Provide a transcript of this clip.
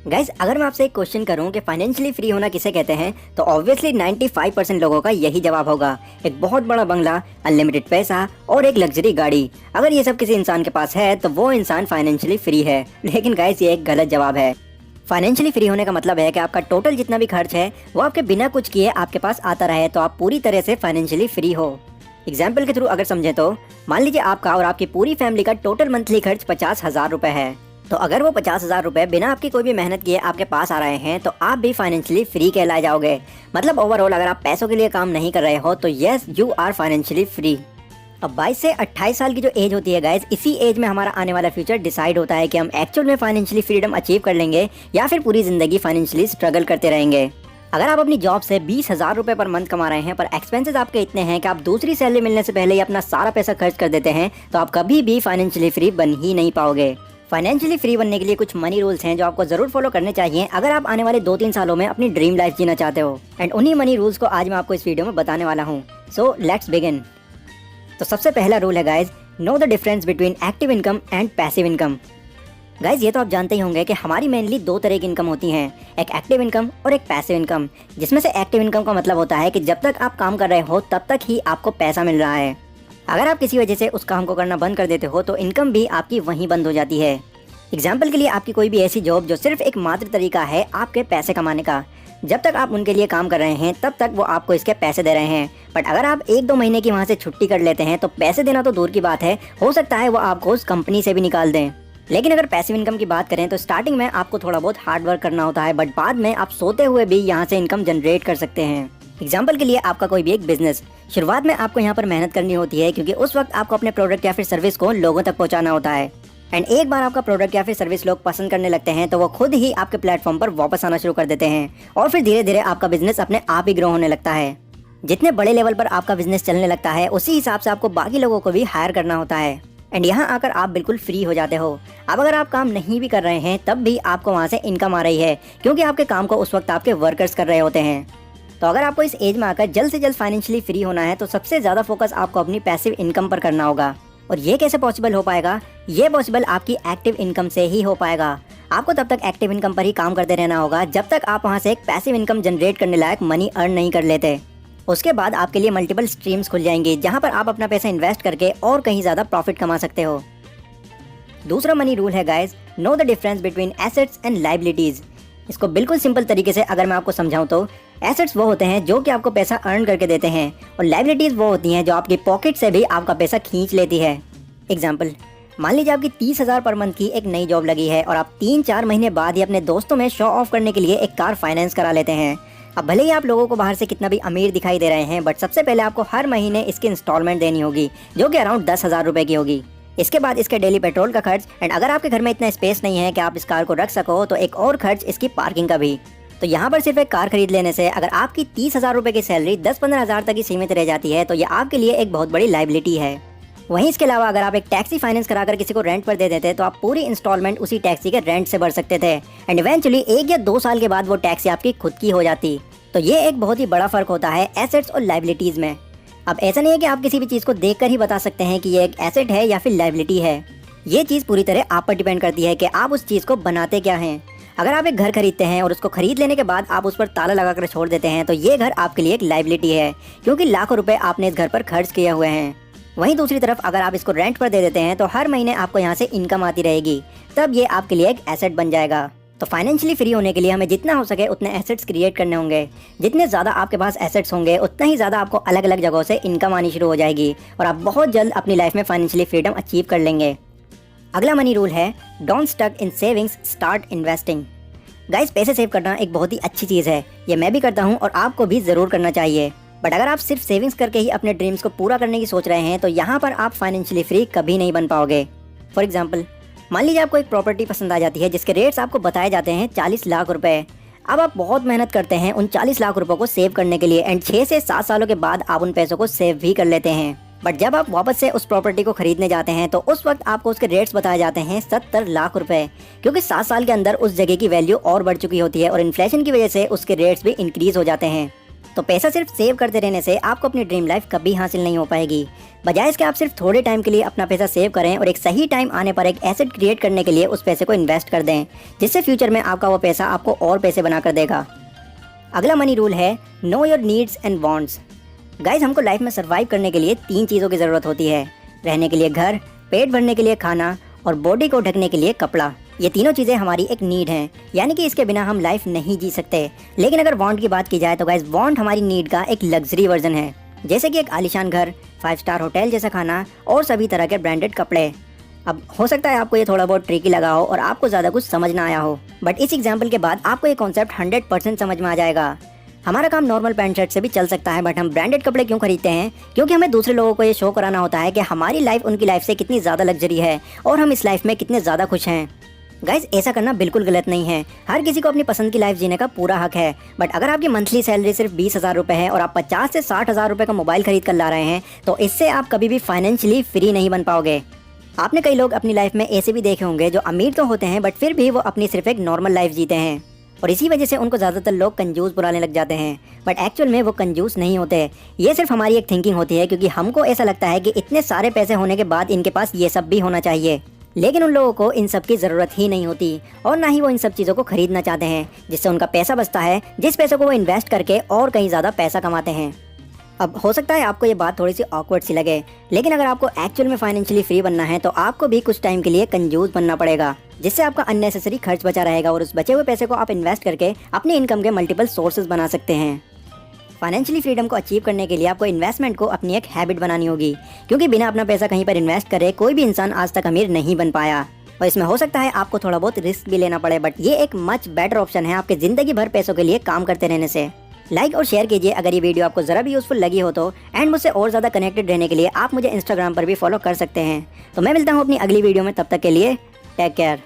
Guys, अगर मैं आपसे एक क्वेश्चन करूं कि फाइनेंशियली फ्री होना किसे कहते हैं, तो ऑब्वियसली 95% लोगों का यही जवाब होगा। एक बहुत बड़ा बंगला, अनलिमिटेड पैसा और एक लग्जरी गाड़ी। अगर ये सब किसी इंसान के पास है तो वो इंसान फाइनेंशियली फ्री है। लेकिन गाइस, ये एक गलत जवाब है। फाइनेंशियली फ्री होने का मतलब है कि आपका टोटल जितना भी खर्च है वो आपके बिना कुछ किए आपके पास आता रहे, तो आप पूरी तरह से फाइनेंशियली फ्री हो। एग्जाम्पल के थ्रू अगर समझे तो मान लीजिए आपका और आपकी पूरी फैमिली का टोटल मंथली खर्च 50,000 रुपए है। तो अगर वो 50,000 रुपए बिना आपकी कोई भी मेहनत किए आपके पास आ रहे हैं तो आप भी फाइनेंशियली फ्री कहलाए जाओगे। मतलब ओवरऑल अगर आप पैसों के लिए काम नहीं कर रहे हो तो yes, you are financially free. अब 22 से 28 साल की जो एज होती है गाइस, इसी एज में हमारा आने वाला फ्यूचर डिसाइड होता है कि हम एक्चुअल में फाइनेंशियली फ्रीडम अचीव कर लेंगे या फिर पूरी जिंदगी फाइनेंशियली स्ट्रगल करते रहेंगे। अगर आप अपनी जॉब से 20,000 रुपए पर मंथ कमा रहे हैं पर एक्सपेंसेस आपके इतने हैं कि आप दूसरी सैलरी मिलने से पहले ही अपना सारा पैसा खर्च कर देते हैं, तो आप कभी भी फाइनेंशियली फ्री बन ही नहीं पाओगे। फाइनेंशियली फ्री बनने के लिए कुछ मनी रूल्स हैं जो आपको जरूर फॉलो करने चाहिए अगर आप आने वाले 2-3 सालों में अपनी ड्रीम लाइफ जीना चाहते हो। एंड उन्हीं मनी रूल्स को आज मैं आपको इस वीडियो में बताने वाला हूँ। So let's begin. तो सबसे पहला रूल है guys, know the difference between active income and passive income. Guys, ये तो आप जानते ही होंगे कि हमारी मेनली दो तरह की इनकम होती हैं, एक एक्टिव इनकम और एक पैसिव इनकम। जिसमें से एक्टिव इनकम का मतलब होता है कि जब तक आप काम कर रहे हो तब तक ही आपको पैसा मिल रहा है। अगर आप किसी वजह से उस काम को करना बंद कर देते हो तो इनकम भी आपकी वहीं बंद हो जाती है। एग्जाम्पल के लिए आपकी कोई भी ऐसी जॉब जो सिर्फ एक मात्र तरीका है आपके पैसे कमाने का, जब तक आप उनके लिए काम कर रहे हैं तब तक वो आपको इसके पैसे दे रहे हैं। बट अगर आप 1-2 महीने की वहाँ से छुट्टी कर लेते हैं तो पैसे देना तो दूर की बात है, हो सकता है वो आपको उस कंपनी से भी निकाल दें। लेकिन अगर पैसिव इनकम की बात करें तो स्टार्टिंग में आपको थोड़ा बहुत हार्ड वर्क करना होता है, बट बाद में आप सोते हुए भी यहाँ से इनकम जनरेट कर सकते हैं। एग्जाम्पल के लिए आपका कोई भी एक बिजनेस, शुरुआत में आपको यहाँ पर मेहनत करनी होती है क्योंकि उस वक्त आपको अपने प्रोडक्ट या फिर सर्विस को लोगों तक पहुँचाना होता है। एंड एक बार आपका प्रोडक्ट या फिर सर्विस लोग पसंद करने लगते हैं तो वो खुद ही आपके प्लेटफॉर्म पर वापस आना शुरू कर देते हैं और फिर धीरे धीरे आपका बिजनेस अपने आप ही ग्रो होने लगता है। जितने बड़े लेवल पर आपका बिजनेस चलने लगता है उसी हिसाब से आपको बाकी लोगों को भी हायर करना होता है। एंड यहाँ आकर आप बिल्कुल फ्री हो जाते हो। अब अगर आप काम नहीं भी कर रहे हैं तब भी आपको वहाँ से इनकम आ रही है क्योंकि आपके काम को उस वक्त आपके वर्कर्स कर रहे होते हैं। तो अगर आपको इस एज में आकर जल्द से जल्द फाइनेंशियली फ्री होना है तो सबसे ज़्यादा फोकस आपको अपनी पैसिव इनकम पर करना होगा। और ये कैसे पॉसिबल हो पाएगा? ये पॉसिबल आपकी एक्टिव इनकम से ही हो पाएगा। आपको तब तक एक्टिव इनकम पर ही काम करते रहना होगा जब तक आप वहाँ से एक पैसिव इनकम जनरेट करने लायक मनी अर्न नहीं कर लेते। उसके बाद आपके लिए मल्टीपल स्ट्रीम्स खुल जाएंगी जहाँ पर आप अपना पैसा इन्वेस्ट करके और कहीं ज़्यादा प्रॉफिट कमा सकते हो। दूसरा मनी रूल है guys, know the difference between assets and liabilities. इसको बिल्कुल सिंपल तरीके से अगर मैं आपको समझाऊं तो एसेट्स वो होते हैं जो कि आपको पैसा अर्न करके देते हैं और लाइबिलिटीज वो होती हैं जो आपकी पॉकेट से भी आपका पैसा खींच लेती है। एग्जाम्पल, मान लीजिए आपकी 30,000 पर मंथ की एक नई जॉब लगी है और आप 3-4 महीने बाद ही अपने दोस्तों में शो ऑफ करने के लिए एक कार फाइनेंस करा लेते हैं। अब भले ही आप लोगों को बाहर से कितना भी अमीर दिखाई दे रहे हैं, बट सबसे पहले आपको हर महीने इसकी इंस्टॉलमेंट देनी होगी जो कि अराउंड 10,000 रुपए की होगी। इसके बाद इसके डेली पेट्रोल का खर्च, एंड अगर आपके घर में इतना स्पेस नहीं है कि आप इस कार को रख सको तो एक और खर्च इसकी पार्किंग का भी। तो यहाँ पर सिर्फ एक कार खरीद लेने से अगर आपकी 30,000 रुपए की सैलरी 10-15,000 तक ही सीमित रह जाती है तो ये आपके लिए एक बहुत बड़ी लाइबिलिटी है। वहीं इसके अलावा अगर आप एक टैक्सी फाइनेंस कराकर किसी को रेंट पर दे देते तो आप पूरी इंस्टॉलमेंट उसी टैक्सी के रेंट से भर सकते थे एंड इवेंचुअली 1 या 2 साल के बाद वो टैक्सी आपकी खुद की हो जाती। तो ये एक बहुत ही बड़ा फर्क होता है एसेट्स और लाइबिलिटीज में। अब ऐसा नहीं है कि आप किसी भी चीज़ को देखकर ही बता सकते हैं कि ये एक एसेट है या फिर लाइबिलिटी है। ये चीज़ पूरी तरह आप पर डिपेंड करती है कि आप उस चीज़ को बनाते क्या हैं। अगर आप एक घर खरीदते हैं और उसको खरीद लेने के बाद आप उस पर ताला लगाकर छोड़ देते हैं तो ये घर आपके लिए एक लाइबिलिटी है क्योंकि लाखों रुपए आपने इस घर पर खर्च किए हुए हैं। वहीं दूसरी तरफ अगर आप इसको रेंट पर दे देते हैं तो हर महीने आपको यहाँ से इनकम आती रहेगी, तब ये आपके लिए एक एसेट बन जाएगा। तो फाइनेंशियली फ्री होने के लिए हमें जितना हो सके उतने एसेट्स क्रिएट करने होंगे। जितने ज़्यादा आपके पास एसेट्स होंगे उतना ही ज़्यादा आपको अलग अलग जगहों से इनकम आनी शुरू हो जाएगी और आप बहुत जल्द अपनी लाइफ में फाइनेंशियली फ्रीडम अचीव कर लेंगे। अगला मनी रूल है, don't stuck in savings, start investing. Guys, पैसे सेव करना एक बहुत ही अच्छी चीज़ है, ये मैं भी करता हूँ और आपको भी ज़रूर करना चाहिए। बट अगर आप सिर्फ सेविंग्स करके ही अपने ड्रीम्स को पूरा करने की सोच रहे हैं तो यहाँ पर आप फाइनेंशियली फ्री कभी नहीं बन पाओगे। फॉर एग्जाम्पल, मान लीजिए आपको एक प्रॉपर्टी पसंद आ जाती है जिसके रेट्स आपको बताए जाते हैं 40 लाख रुपए। अब आप बहुत मेहनत करते हैं उन 40 लाख रुपए को सेव करने के लिए एंड 6 से 7 सालों के बाद आप उन पैसों को सेव भी कर लेते हैं। बट जब आप वापस से उस प्रॉपर्टी को खरीदने जाते हैं तो उस वक्त आपको उसके रेट्स बताए जाते हैं 70 लाख रुपए, क्योंकि 7 साल के अंदर उस जगह की वैल्यू और बढ़ चुकी होती है और इन्फ्लेशन की वजह से उसके रेट्स भी इंक्रीज हो जाते हैं। तो पैसा सिर्फ सेव करते रहने से आपको अपनी ड्रीम लाइफ कभी हासिल नहीं हो पाएगी। बजाय इसके आप सिर्फ थोड़े टाइम के लिए अपना पैसा सेव करें और एक सही टाइम आने पर एक एसेट क्रिएट करने के लिए उस पैसे को इन्वेस्ट कर दें, जिससे फ्यूचर में आपका वो पैसा आपको और पैसे बना कर देगा। अगला मनी रूल है know your needs and wants. Guys, हमको लाइफ में सर्वाइव करने के लिए 3 चीज़ों की ज़रूरत होती है। रहने के लिए घर, पेट भरने के लिए खाना और बॉडी को ढकने के लिए कपड़ा। ये तीनों चीज़ें हमारी एक नीड हैं, यानी कि इसके बिना हम लाइफ नहीं जी सकते। लेकिन अगर वांट की बात की जाए तो गाइस, वांट हमारी नीड का एक लग्जरी वर्जन है, जैसे कि एक आलीशान घर, 5 स्टार होटल जैसा खाना और सभी तरह के ब्रांडेड कपड़े। अब हो सकता है आपको ये थोड़ा बहुत ट्रिकी लगा हो और आपको ज़्यादा कुछ समझ ना आया हो, बट इस एग्जाम्पल के बाद आपको ये कॉन्सेप्ट 100% समझ में आ जाएगा। हमारा काम नॉर्मल पैंट शर्ट से भी चल सकता है, बट हम ब्रांडेड कपड़े क्यों खरीदते हैं? क्योंकि हमें दूसरे लोगों को ये शो कराना होता है कि हमारी लाइफ उनकी लाइफ से कितनी ज़्यादा लग्जरी है और हम इस लाइफ में कितने ज़्यादा खुश हैं। गाइस, ऐसा करना बिल्कुल गलत नहीं है। हर किसी को अपनी पसंद की लाइफ जीने का पूरा हक है। बट अगर आपकी मंथली सैलरी सिर्फ 20,000 रुपये है और आप 50 से 60,000 रुपये का मोबाइल खरीद कर ला रहे हैं, तो इससे आप कभी भी फाइनेंशियली फ्री नहीं बन पाओगे। आपने कई लोग अपनी लाइफ में ऐसे भी देखे होंगे जो अमीर तो होते हैं, बट फिर भी वो अपनी सिर्फ एक नॉर्मल लाइफ जीते हैं और इसी वजह से उनको ज़्यादातर लोग कंजूस बुलाने लग जाते हैं। बट एक्चुअल में वो कंजूस नहीं होते। ये सिर्फ हमारी एक थिंकिंग होती है, क्योंकि हमको ऐसा लगता है कि इतने सारे पैसे होने के बाद इनके पास ये सब भी होना चाहिए। लेकिन उन लोगों को इन सब की ज़रूरत ही नहीं होती और ना ही वो इन सब चीज़ों को खरीदना चाहते हैं, जिससे उनका पैसा बचता है, जिस पैसे को वो इन्वेस्ट करके और कहीं ज़्यादा पैसा कमाते हैं। अब हो सकता है आपको ये बात थोड़ी सी ऑकवर्ड सी लगे, लेकिन अगर आपको एक्चुअल में फाइनेंशियली फ्री बनना है तो आपको भी कुछ टाइम के लिए कंजूस बनना पड़ेगा, जिससे आपका अननेसेसरी खर्च बचा रहेगा और उस बचे हुए पैसे को आप इन्वेस्ट करके अपनी इनकम के मल्टीपल सोर्सेज बना सकते हैं। फाइनेंशियली फ्रीडम को अचीव करने के लिए आपको इन्वेस्टमेंट को अपनी एक हैबिट बनानी होगी, क्योंकि बिना अपना पैसा कहीं पर इन्वेस्ट करे कोई भी इंसान आज तक अमीर नहीं बन पाया। और इसमें हो सकता है आपको थोड़ा बहुत रिस्क भी लेना पड़े, बट ये एक मच बेटर ऑप्शन है आपके ज़िंदगी भर पैसों के लिए काम करते रहने से। लाइक और शेयर कीजिए अगर ये वीडियो आपको ज़रा भी यूज़फुल लगी हो तो, एंड मुझसे और ज़्यादा कनेक्टेड रहने के लिए आप मुझे इंस्टाग्राम पर भी फॉलो कर सकते हैं। तो मैं मिलता हूँ अपनी अगली वीडियो में, तब तक के लिए टेक केयर।